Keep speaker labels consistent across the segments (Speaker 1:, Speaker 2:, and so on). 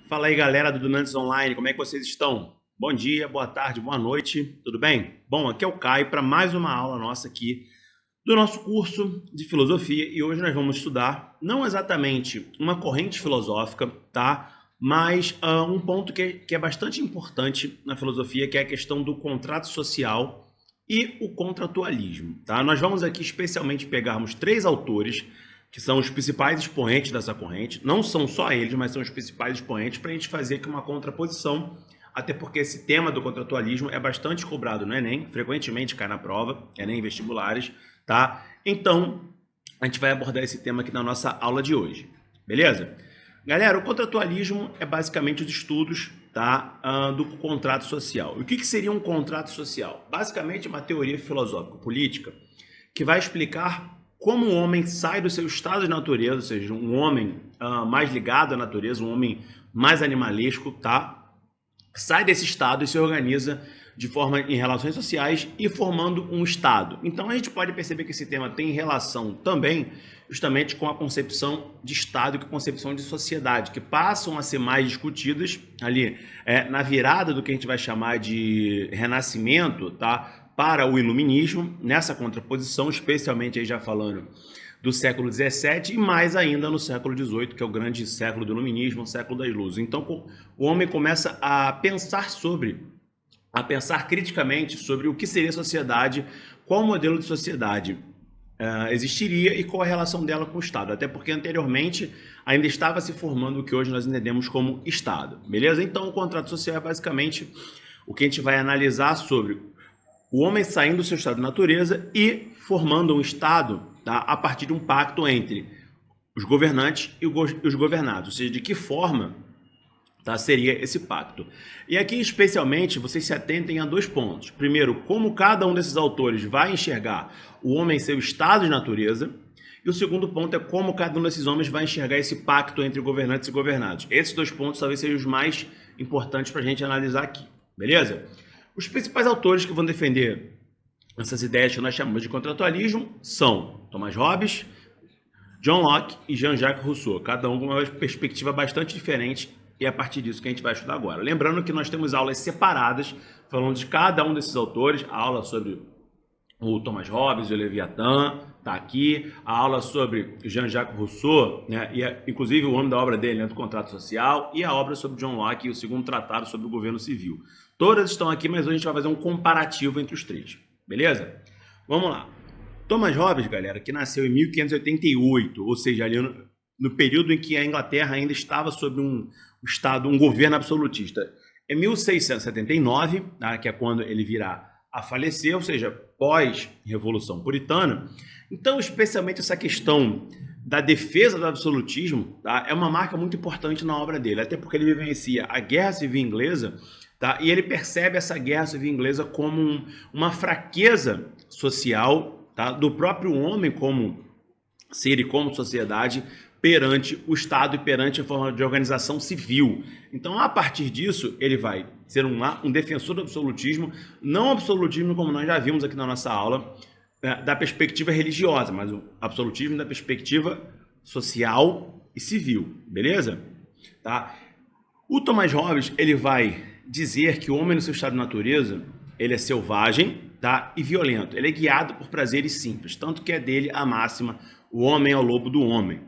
Speaker 1: Fala aí, galera do Dunantes Online, como é que vocês estão? Bom dia, boa tarde, boa noite, tudo bem? Bom, aqui é o Caio para mais uma aula nossa aqui do nosso curso de filosofia e hoje nós vamos estudar não exatamente uma corrente filosófica, tá? Mas um ponto que é bastante importante na filosofia, que é a questão do contrato social e o contratualismo, tá? Nós vamos aqui especialmente pegarmos três autores que são os principais expoentes dessa corrente, não são só eles, mas são os principais expoentes para a gente fazer aqui uma contraposição, até porque esse tema do contratualismo é bastante cobrado no Enem, frequentemente cai na prova, Enem vestibulares, tá? Então, a gente vai abordar esse tema aqui na nossa aula de hoje, beleza? Galera, o contratualismo é basicamente os estudos, tá, do contrato social. E o que seria um contrato social? Basicamente uma teoria filosófico-política que vai explicar como o homem sai do seu estado de natureza, ou seja, um homem mais ligado à natureza, um homem mais animalesco, tá? Sai desse estado e se organiza de forma em relações sociais e formando um estado. Então a gente pode perceber que esse tema tem relação também justamente com a concepção de estado e com a concepção de sociedade, que passam a ser mais discutidas ali na virada do que a gente vai chamar de renascimento, tá? Para o iluminismo, nessa contraposição, especialmente aí já falando do século XVII e mais ainda no século XVIII, que é o grande século do iluminismo, o século das luzes. Então o homem começa a pensar criticamente sobre o que seria a sociedade, qual modelo de sociedade existiria e qual a relação dela com o Estado, até porque anteriormente ainda estava se formando o que hoje nós entendemos como Estado, beleza? Então o contrato social é basicamente o que a gente vai analisar sobre o homem saindo do seu estado de natureza e formando um estado, tá, a partir de um pacto entre os governantes e os governados, ou seja, de que forma, tá, seria esse pacto. E aqui especialmente vocês se atentem a dois pontos. Primeiro, como cada um desses autores vai enxergar o homem em seu estado de natureza, e o segundo ponto é como cada um desses homens vai enxergar esse pacto entre governantes e governados. Esses dois pontos talvez sejam os mais importantes para a gente analisar aqui, beleza? Os principais autores que vão defender essas ideias que nós chamamos de contratualismo são Thomas Hobbes, John Locke e Jean-Jacques Rousseau, cada um com uma perspectiva bastante diferente e é a partir disso que a gente vai estudar agora. Lembrando que nós temos aulas separadas falando de cada um desses autores, a aula sobre o Thomas Hobbes e o Leviatã, está aqui, a aula sobre Jean-Jacques Rousseau, né, e inclusive o nome da obra dele, né, do contrato social, e a obra sobre John Locke e o segundo tratado sobre o governo civil. Todas estão aqui, mas hoje a gente vai fazer um comparativo entre os três, beleza? Vamos lá. Thomas Hobbes, galera, que nasceu em 1588, ou seja, ali no período em que a Inglaterra ainda estava sob um governo absolutista. Em 1679, tá, que é quando ele virá a falecer, ou seja, pós-revolução puritana. Então, especialmente essa questão da defesa do absolutismo, tá, é uma marca muito importante na obra dele, até porque ele vivencia a Guerra Civil Inglesa, tá, e ele percebe essa Guerra Civil Inglesa como uma fraqueza social, tá, do próprio homem como ser e como sociedade perante o Estado e perante a forma de organização civil. Então, a partir disso, ele vai ser um defensor do absolutismo, não absolutismo como nós já vimos aqui na nossa aula, da perspectiva religiosa, mas o absolutismo da perspectiva social e civil, beleza? Tá? O Thomas Hobbes, ele vai dizer que o homem no seu estado de natureza, ele é selvagem, tá, e violento, ele é guiado por prazeres simples, tanto que é dele a máxima, o homem é o lobo do homem.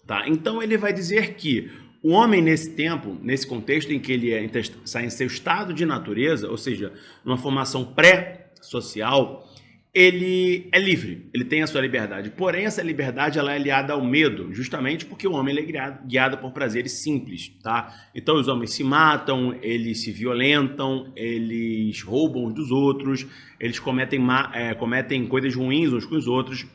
Speaker 1: Tá? Então ele vai dizer que o homem nesse tempo, nesse contexto em que ele sai em seu estado de natureza, ou seja, numa formação pré-social, ele é livre, ele tem a sua liberdade. Porém, essa liberdade ela é aliada ao medo, justamente porque o homem ele é guiado por prazeres simples. Tá? Então os homens se matam, eles se violentam, eles roubam uns dos outros, eles cometem coisas ruins uns com os outros,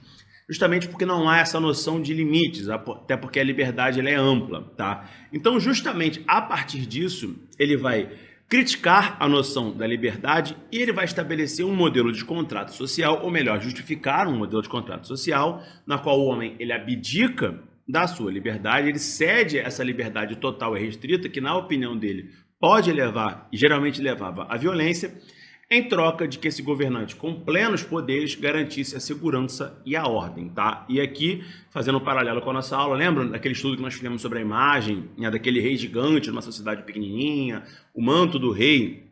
Speaker 1: justamente porque não há essa noção de limites, até porque a liberdade ela é ampla, tá? Então, justamente a partir disso, ele vai criticar a noção da liberdade e ele vai estabelecer um modelo de contrato social, ou melhor, justificar um modelo de contrato social, na qual o homem ele abdica da sua liberdade, ele cede essa liberdade total e restrita, que na opinião dele pode levar, e geralmente levava à violência, em troca de que esse governante com plenos poderes garantisse a segurança e a ordem, tá? E aqui, fazendo um paralelo com a nossa aula, lembra daquele estudo que nós fizemos sobre a imagem, né, daquele rei gigante numa sociedade pequenininha, o manto do rei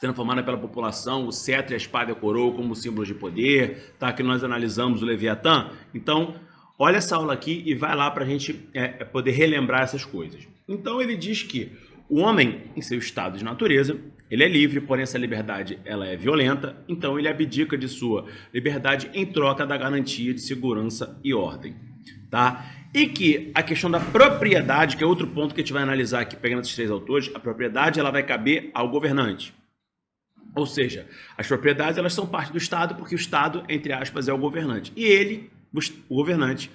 Speaker 1: sendo formado pela população, o cetro e a espada e a coroa como símbolos de poder, tá? Que nós analisamos o Leviatã. Então, olha essa aula aqui e vai lá para a gente poder relembrar essas coisas. Então, ele diz que o homem, em seu estado de natureza, ele é livre, porém essa liberdade ela é violenta, então ele abdica de sua liberdade em troca da garantia de segurança e ordem, tá? E que a questão da propriedade, que é outro ponto que a gente vai analisar aqui, pegando esses três autores, a propriedade ela vai caber ao governante. Ou seja, as propriedades elas são parte do Estado, porque o Estado, entre aspas, é o governante. E ele, o governante,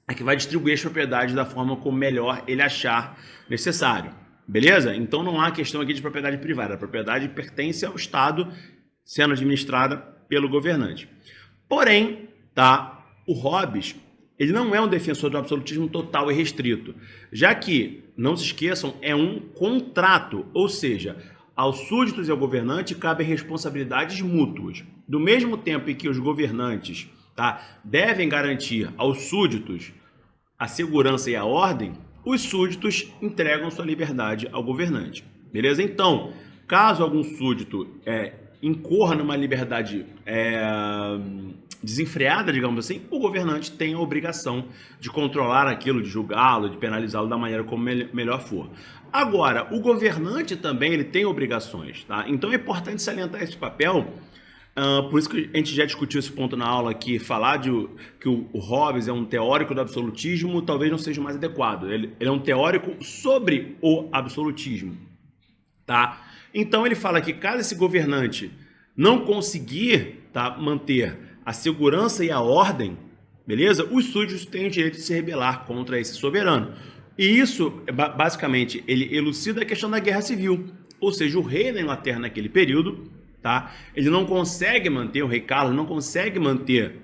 Speaker 1: é que vai distribuir as propriedades da forma como melhor ele achar necessário. Beleza? Então não há questão aqui de propriedade privada. A propriedade pertence ao Estado, sendo administrada pelo governante. Porém, tá, o Hobbes, ele não é um defensor do absolutismo total e restrito, já que, não se esqueçam, é um contrato, ou seja, aos súditos e ao governante cabem responsabilidades mútuas. Do mesmo tempo em que os governantes, tá, devem garantir aos súditos a segurança e a ordem, os súditos entregam sua liberdade ao governante. Beleza? Então, caso algum súdito incorra numa liberdade desenfreada, digamos assim, o governante tem a obrigação de controlar aquilo, de julgá-lo, de penalizá-lo da maneira como melhor for. Agora, o governante também ele tem obrigações, tá? Então é importante salientar esse papel. Por isso que a gente já discutiu esse ponto na aula aqui, falar que o Hobbes é um teórico do absolutismo talvez não seja o mais adequado. Ele é um teórico sobre o absolutismo, tá? Então ele fala que caso esse governante não conseguir, tá, manter a segurança e a ordem, beleza? Os súditos têm o direito de se rebelar contra esse soberano. E isso, basicamente, ele elucida a questão da guerra civil. Ou seja, o rei da Inglaterra naquele período, tá, ele não consegue manter, o rei Carlos não consegue manter,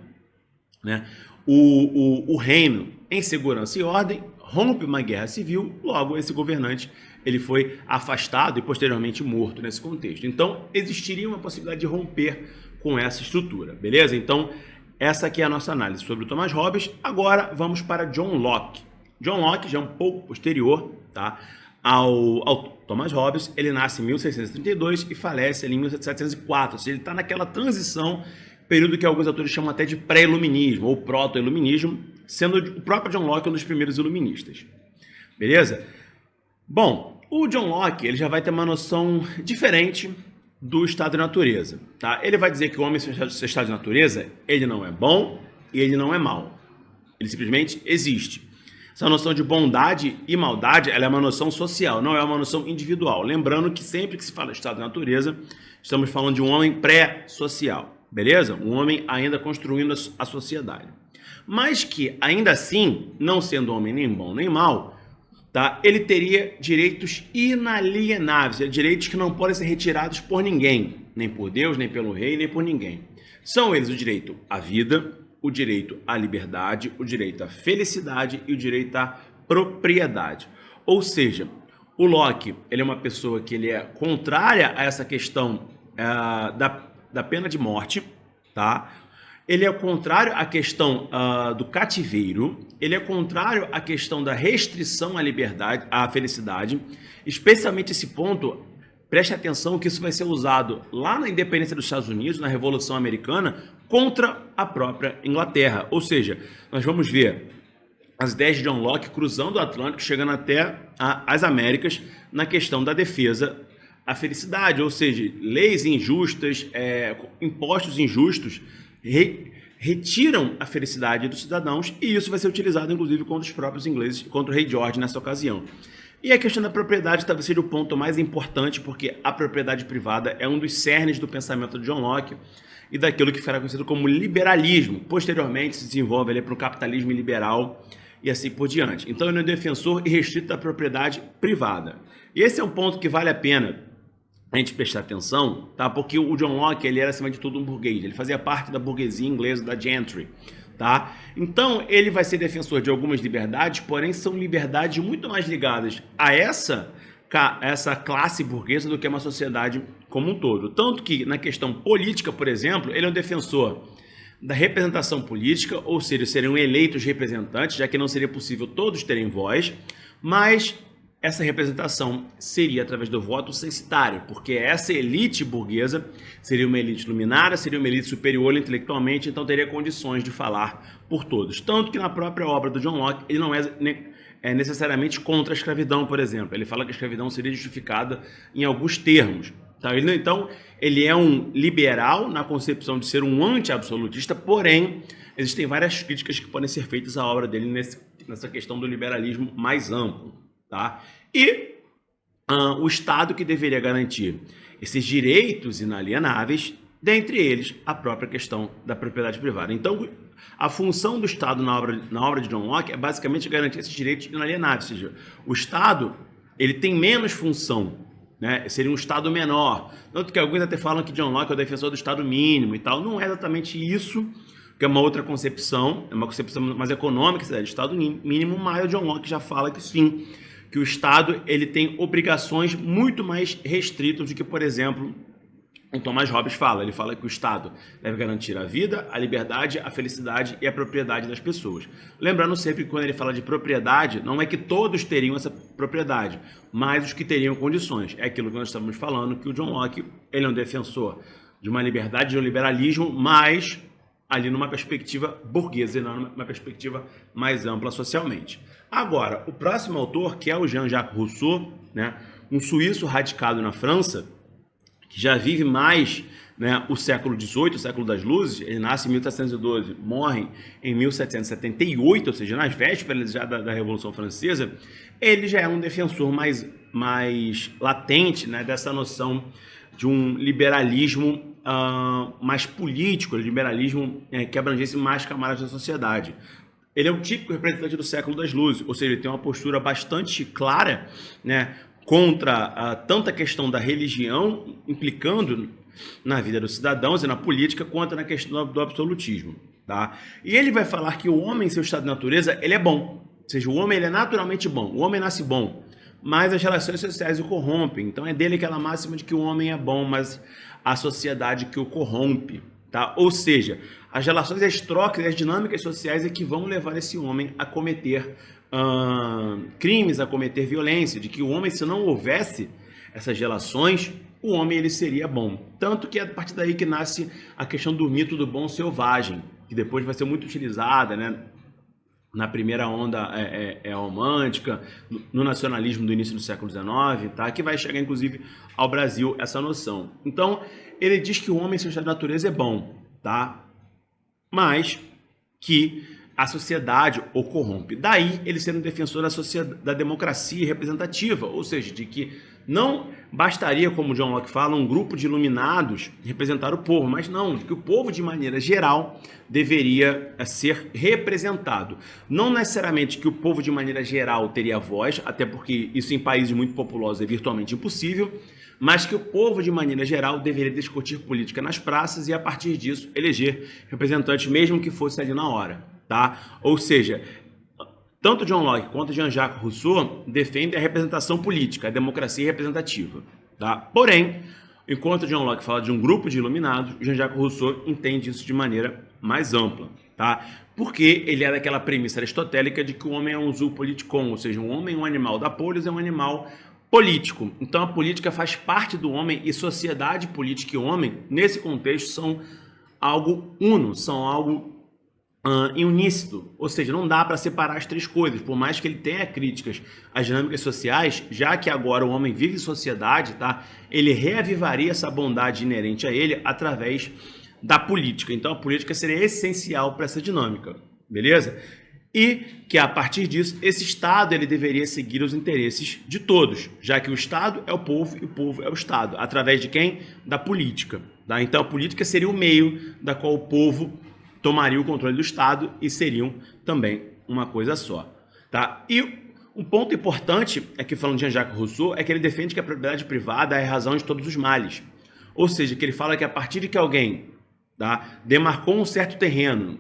Speaker 1: né, o reino em segurança e ordem, rompe uma guerra civil, logo esse governante ele foi afastado e posteriormente morto nesse contexto. Então, existiria uma possibilidade de romper com essa estrutura, beleza? Então, essa aqui é a nossa análise sobre o Thomas Hobbes. Agora, vamos para John Locke. John Locke já é um pouco posterior, tá, ao Thomas Hobbes. Ele nasce em 1632 e falece ali em 1704. Ou seja, ele está naquela transição, período que alguns autores chamam até de pré-iluminismo ou proto-iluminismo, sendo o próprio John Locke um dos primeiros iluministas. Beleza? Bom, o John Locke ele já vai ter uma noção diferente do estado de natureza, tá? Ele vai dizer que o homem, seu estado de natureza, ele não é bom e ele não é mau. Ele simplesmente existe. Essa noção de bondade e maldade, ela é uma noção social, não é uma noção individual. Lembrando que sempre que se fala de estado de natureza, estamos falando de um homem pré-social, beleza? Um homem ainda construindo a sociedade. Mas que, ainda assim, não sendo homem nem bom nem mau, tá, ele teria direitos inalienáveis, direitos que não podem ser retirados por ninguém, nem por Deus, nem pelo rei, nem por ninguém. São eles o direito à vida, o direito à liberdade, o direito à felicidade e o direito à propriedade. Ou seja, o Locke ele é uma pessoa que ele é contrária a essa questão da pena de morte, tá? Ele é contrário à questão do cativeiro, ele é contrário à questão da restrição à liberdade, à felicidade, especialmente esse ponto. Preste atenção que isso vai ser usado lá na independência dos Estados Unidos, na Revolução Americana, contra a própria Inglaterra. Ou seja, nós vamos ver as ideias de John Locke cruzando o Atlântico, chegando até as Américas, na questão da defesa à felicidade. Ou seja, leis injustas, impostos injustos, retiram a felicidade dos cidadãos, e isso vai ser utilizado, inclusive, contra os próprios ingleses, contra o rei George nessa ocasião. E a questão da propriedade talvez seja o ponto mais importante, porque a propriedade privada é um dos cernes do pensamento de John Locke e daquilo que será conhecido como liberalismo. Posteriormente se desenvolve ali para o capitalismo liberal e assim por diante. Então ele é um defensor irrestrito da propriedade privada. E esse é um ponto que vale a pena a gente prestar atenção, tá? Porque o John Locke ele era acima de tudo um burguês, ele fazia parte da burguesia inglesa, da gentry. Tá? Então, ele vai ser defensor de algumas liberdades, porém são liberdades muito mais ligadas a essa essa classe burguesa do que uma sociedade como um todo. Tanto que, na questão política, por exemplo, ele é um defensor da representação política, ou seja, seriam eleitos representantes, já que não seria possível todos terem voz, mas essa representação seria através do voto censitário, porque essa elite burguesa seria uma elite iluminada, seria uma elite superior intelectualmente, então teria condições de falar por todos. Tanto que na própria obra do John Locke, ele não é necessariamente contra a escravidão, por exemplo. Ele fala que a escravidão seria justificada em alguns termos. Tá? Então, ele é um liberal na concepção de ser um anti-absolutista, porém, existem várias críticas que podem ser feitas à obra dele nessa questão do liberalismo mais amplo. Tá? E o Estado que deveria garantir esses direitos inalienáveis, dentre eles a própria questão da propriedade privada. Então, a função do Estado na obra de John Locke é basicamente garantir esses direitos inalienáveis, ou seja, o Estado ele tem menos função, né? Seria um Estado menor. Tanto que alguns até falam que John Locke é o defensor do Estado mínimo e tal. Não é exatamente isso, que é uma outra concepção, é uma concepção mais econômica, de Estado mínimo, mas o John Locke já fala que sim, que o Estado ele tem obrigações muito mais restritas do que, por exemplo, o Thomas Hobbes fala. Ele fala que o Estado deve garantir a vida, a liberdade, a felicidade e a propriedade das pessoas. Lembrando sempre que quando ele fala de propriedade, não é que todos teriam essa propriedade, mas os que teriam condições. É aquilo que nós estamos falando, que o John Locke ele é um defensor de uma liberdade, de um liberalismo, mas ali numa perspectiva burguesa e não numa perspectiva mais ampla socialmente. Agora, o próximo autor, que é o Jean-Jacques Rousseau, né, um suíço radicado na França, que já vive mais, né, o século XVIII, o século das luzes. Ele nasce em 1712, morre em 1778, ou seja, nas vésperas já da Revolução Francesa. Ele já é um defensor mais latente, né, dessa noção de um liberalismo mais político, liberalismo que abrangesse mais camadas da sociedade. Ele é um típico representante do século das luzes, ou seja, ele tem uma postura bastante clara, né, contra tanta questão da religião, implicando na vida dos cidadãos e na política, quanto na questão do absolutismo. Tá? E ele vai falar que o homem, em seu estado de natureza, ele é bom. Ou seja, o homem ele é naturalmente bom, o homem nasce bom, mas as relações sociais o corrompem. Então é dele aquela máxima de que o homem é bom, mas a sociedade que o corrompe. Tá? Ou seja, as relações, as trocas, as dinâmicas sociais é que vão levar esse homem a cometer crimes, a cometer violência, de que o homem, se não houvesse essas relações, o homem ele seria bom. Tanto que é a partir daí que nasce a questão do mito do bom selvagem, que depois vai ser muito utilizada, né, na primeira onda romântica, no nacionalismo do início do século XIX, tá? Que vai chegar inclusive ao Brasil essa noção. Então, ele diz que o homem, em sua natureza, é bom, tá? Mas que a sociedade o corrompe. Daí ele ser um defensor da democracia representativa, ou seja, de que não bastaria, como John Locke fala, um grupo de iluminados representar o povo, mas não, de que o povo, de maneira geral, deveria ser representado. Não necessariamente que o povo, de maneira geral, teria voz, até porque isso em países muito populosos é virtualmente impossível, mas que o povo, de maneira geral, deveria discutir política nas praças e, a partir disso, eleger representantes, mesmo que fosse ali na hora. Tá? Ou seja, tanto John Locke quanto Jean-Jacques Rousseau defendem a representação política, a democracia representativa. Tá? Porém, enquanto John Locke fala de um grupo de iluminados, Jean-Jacques Rousseau entende isso de maneira mais ampla. Tá? Porque ele é daquela premissa aristotélica de que o homem é um zoopolitikon, ou seja, um homem, um animal da polis, é um animal político. Então a política faz parte do homem e sociedade, política e homem, nesse contexto, são algo uno, são algo unícido, ou seja, não dá para separar as três coisas, por mais que ele tenha críticas às dinâmicas sociais, já que agora o homem vive em sociedade, tá? Ele reavivaria essa bondade inerente a ele através da política. Então a política seria essencial para essa dinâmica, beleza? E que a partir disso, esse Estado ele deveria seguir os interesses de todos, já que o Estado é o povo e o povo é o Estado. Através de quem? Da política. Tá? Então a política seria o meio da qual o povo tomaria o controle do Estado e seriam também uma coisa só. Tá? E um ponto importante, aqui falando de Jean-Jacques Rousseau, é que ele defende que a propriedade privada é a razão de todos os males. Ou seja, que ele fala que a partir de que alguém, tá, demarcou um certo terreno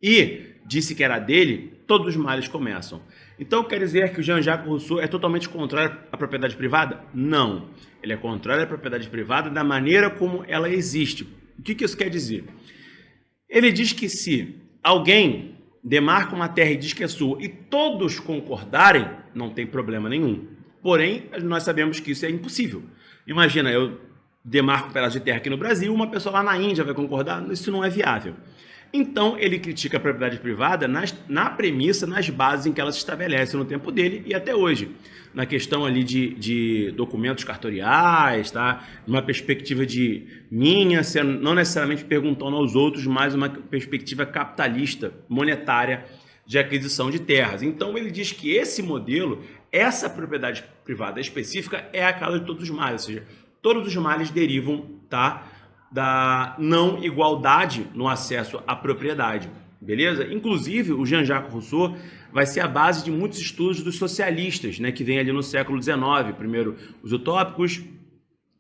Speaker 1: e disse que era dele, todos os males começam. Então quer dizer que o Jean-Jacques Rousseau é totalmente contrário à propriedade privada? Não. Ele é contrário à propriedade privada da maneira como ela existe. O que isso quer dizer? Ele diz que se alguém demarca uma terra e diz que é sua e todos concordarem, não tem problema nenhum. Porém, nós sabemos que isso é impossível. Imagina, eu demarco um pedaço de terra aqui no Brasil, uma pessoa lá na Índia vai concordar? Isso não é viável. Então, ele critica a propriedade privada na premissa, nas bases em que ela se estabelece no tempo dele e até hoje. Na questão ali de documentos cartoriais, tá? Uma perspectiva de minha, não necessariamente perguntando aos outros, mas uma perspectiva capitalista, monetária, de aquisição de terras. Então, ele diz que esse modelo, essa propriedade privada específica, é a causa de todos os males, ou seja, todos os males derivam, tá, da não igualdade no acesso à propriedade, beleza? Inclusive, o Jean-Jacques Rousseau vai ser a base de muitos estudos dos socialistas, né, que vem ali no século XIX, primeiro os utópicos,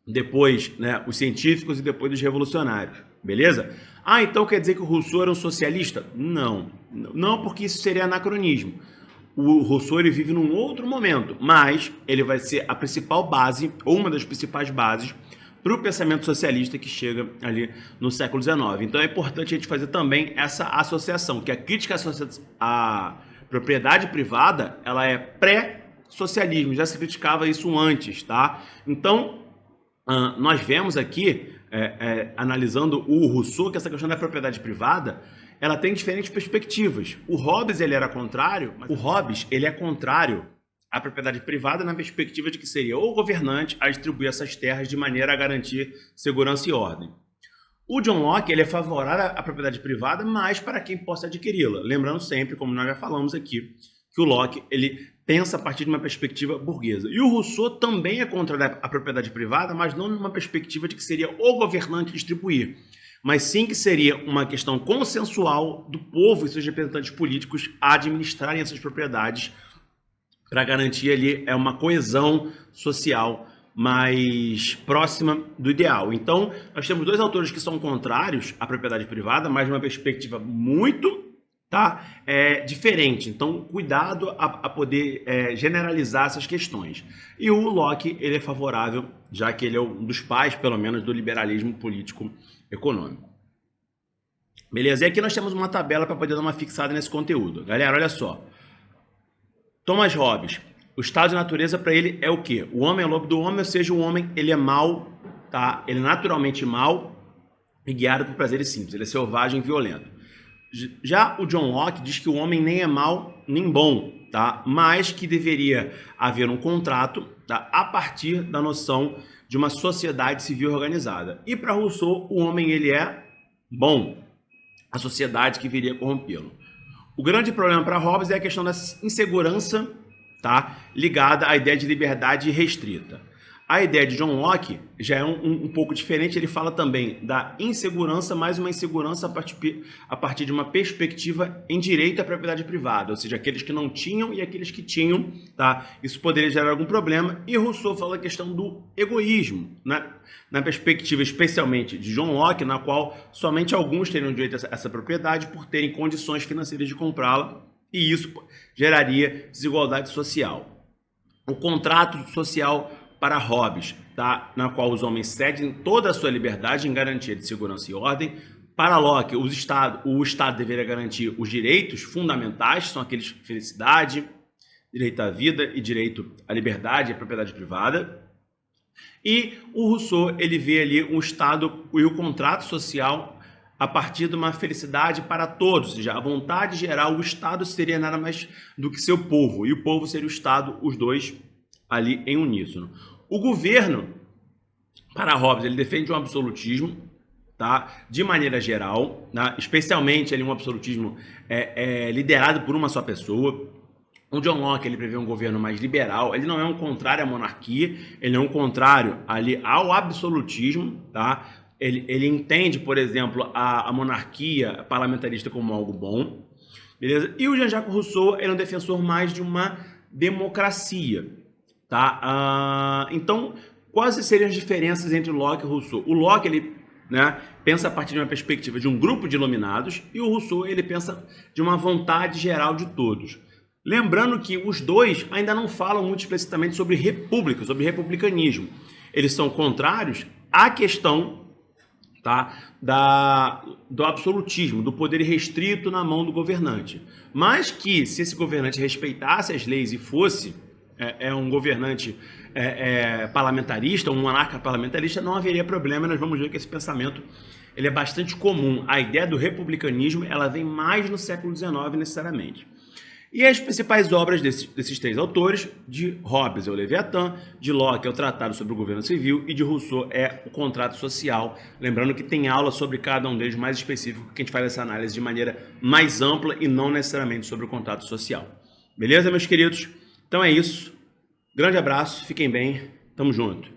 Speaker 1: depois, né, os científicos e depois os revolucionários, beleza? Ah, então quer dizer que o Rousseau era um socialista? Não, não, porque isso seria anacronismo. O Rousseau ele vive num outro momento, mas ele vai ser a principal base, ou uma das principais bases, para o pensamento socialista que chega ali no século XIX. Então é importante a gente fazer também essa associação, que a crítica à propriedade privada, ela é pré-socialismo, já se criticava isso antes, tá? Então, nós vemos aqui, analisando o Rousseau, que essa questão da propriedade privada, ela tem diferentes perspectivas. O Hobbes, ele era contrário, mas o Hobbes, ele é contrário a propriedade privada na perspectiva de que seria o governante a distribuir essas terras de maneira a garantir segurança e ordem. O John Locke ele é favorável à propriedade privada, mas para quem possa adquiri-la. Lembrando sempre, como nós já falamos aqui, que o Locke ele pensa a partir de uma perspectiva burguesa. E o Rousseau também é contrário à propriedade privada, mas não numa perspectiva de que seria o governante distribuir, mas sim que seria uma questão consensual do povo e seus representantes políticos a administrarem essas propriedades para garantir ali uma coesão social mais próxima do ideal. Então, nós temos dois autores que são contrários à propriedade privada, mas de uma perspectiva muito diferente. Então, cuidado a poder generalizar essas questões. E o Locke ele é favorável, já que ele é um dos pais, pelo menos, do liberalismo político-econômico. Beleza? E aqui nós temos uma tabela para poder dar uma fixada nesse conteúdo. Galera, olha só. Thomas Hobbes, o estado de natureza para ele é o quê? O homem é lobo do homem, ou seja, o homem ele é mau, tá? Ele é naturalmente mau e guiado por prazeres simples, ele é selvagem e violento. Já o John Locke diz que o homem nem é mau nem bom, tá? Mas que deveria haver um contrato, tá? A partir da noção de uma sociedade civil organizada. E para Rousseau, o homem ele é bom, a sociedade que viria corrompê-lo. O grande problema para Hobbes é a questão da insegurança, tá? Ligada à ideia de liberdade restrita. A ideia de John Locke já é um pouco diferente, ele fala também da insegurança, mas uma insegurança a partir de uma perspectiva em direito à propriedade privada, ou seja, aqueles que não tinham e aqueles que tinham, tá? Isso poderia gerar algum problema. E Rousseau fala a questão do egoísmo, né? Na perspectiva especialmente de John Locke, na qual somente alguns teriam direito a essa propriedade por terem condições financeiras de comprá-la, e isso geraria desigualdade social. O contrato social para Hobbes, tá? Na qual os homens cedem toda a sua liberdade em garantia de segurança e ordem. Para Locke, o Estado deveria garantir os direitos fundamentais, são aqueles de felicidade, direito à vida e direito à liberdade e à propriedade privada. E o Rousseau, ele vê ali um Estado e o contrato social a partir de uma felicidade para todos, ou seja, a vontade geral, o Estado seria nada mais do que seu povo, e o povo seria o Estado, os dois ali em uníssono. O governo, para Hobbes, ele defende um absolutismo, tá? De maneira geral, tá? Especialmente ali um absolutismo liderado por uma só pessoa. O John Locke ele prevê um governo mais liberal, ele não é um contrário à monarquia, ele é um contrário ali ao absolutismo, tá? Ele entende, por exemplo, a monarquia parlamentarista como algo bom, beleza? E o Jean-Jacques Rousseau ele é um defensor mais de uma democracia, tá? Então, quais seriam as diferenças entre Locke e Rousseau? O Locke ele né, pensa a partir de uma perspectiva de um grupo de iluminados, e o Rousseau ele pensa de uma vontade geral de todos. Lembrando que os dois ainda não falam muito explicitamente sobre república, sobre republicanismo. Eles são contrários à questão, tá, do absolutismo, do poder restrito na mão do governante. Mas que, se esse governante respeitasse as leis e fosse um governante parlamentarista, um monarca parlamentarista, não haveria problema. Nós vamos ver que esse pensamento ele é bastante comum. A ideia do republicanismo ela vem mais no século XIX, necessariamente. E as principais obras desses três autores, de Hobbes é o Leviatã, de Locke é o Tratado sobre o Governo Civil e de Rousseau é o Contrato Social. Lembrando que tem aula sobre cada um deles mais específico, que a gente faz essa análise de maneira mais ampla e não necessariamente sobre o contrato social. Beleza, meus queridos? Então é isso. Grande abraço, fiquem bem, tamo junto.